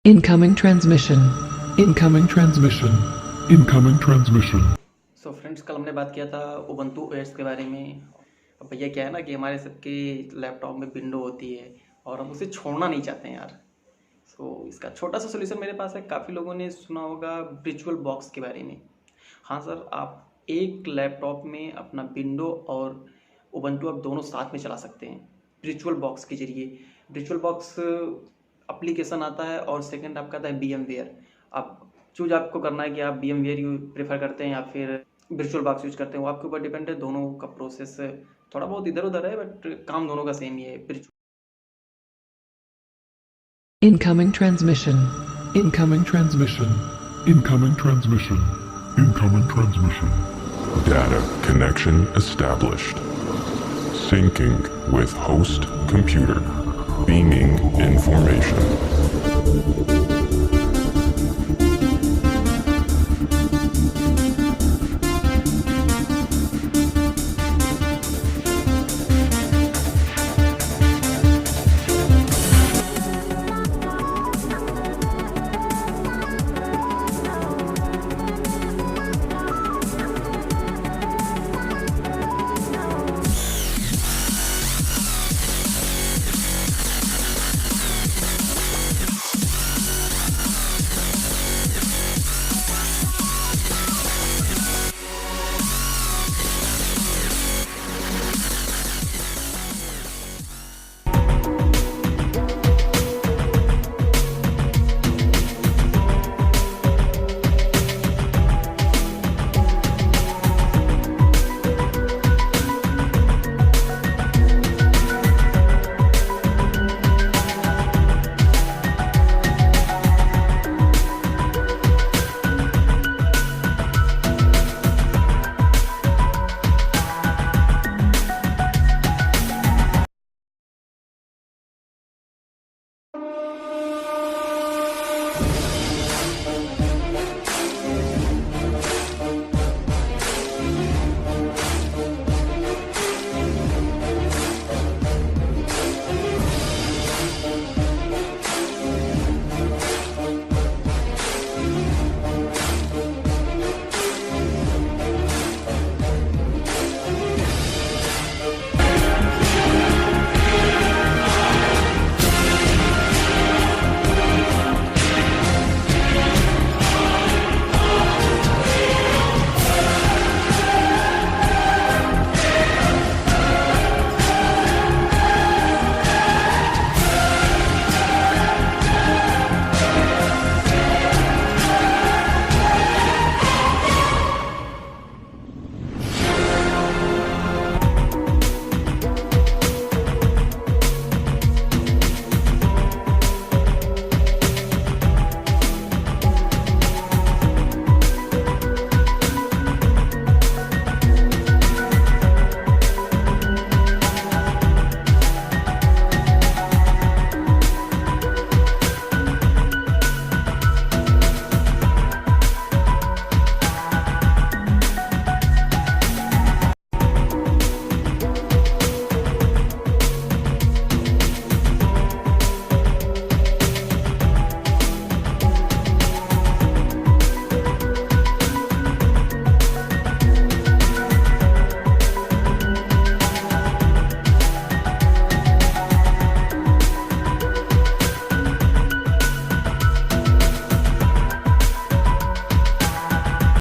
Incoming transmission. Incoming transmission. Incoming transmission. So friends, कल हमने बात किया था उबंटू ओएस के बारे में। अब भैया क्या है ना कि हमारे सबके लैपटॉप में विंडो होती है और हम उसे छोड़ना नहीं चाहते हैं यार। इसका छोटा सा सोल्यूशन मेरे पास है। काफ़ी लोगों ने सुना होगा वर्चुअल बॉक्स के बारे में। हाँ सर, आप एक लैपटॉप में अपना विंडो और उबंटू आप दोनों साथ में चला सकते हैं वर्चुअल बॉक्स के जरिए। वर्चुअल बॉक्स एप्लीकेशन आता है और सेकंड आपका आता है VMware। आप चूज आपको करना है कि आप VMware यू प्रेफर करते हैं या फिर वर्चुअल बॉक्स यूज करते हैं, वो आपके ऊपर डिपेंड है। दोनों का प्रोसेस थोड़ा बहुत इधर उधर है बट काम दोनों का सेम ही है। Incoming transmission. Incoming transmission. Incoming transmission. Incoming transmission. Data connection established. Syncing with host computer. Beaming information.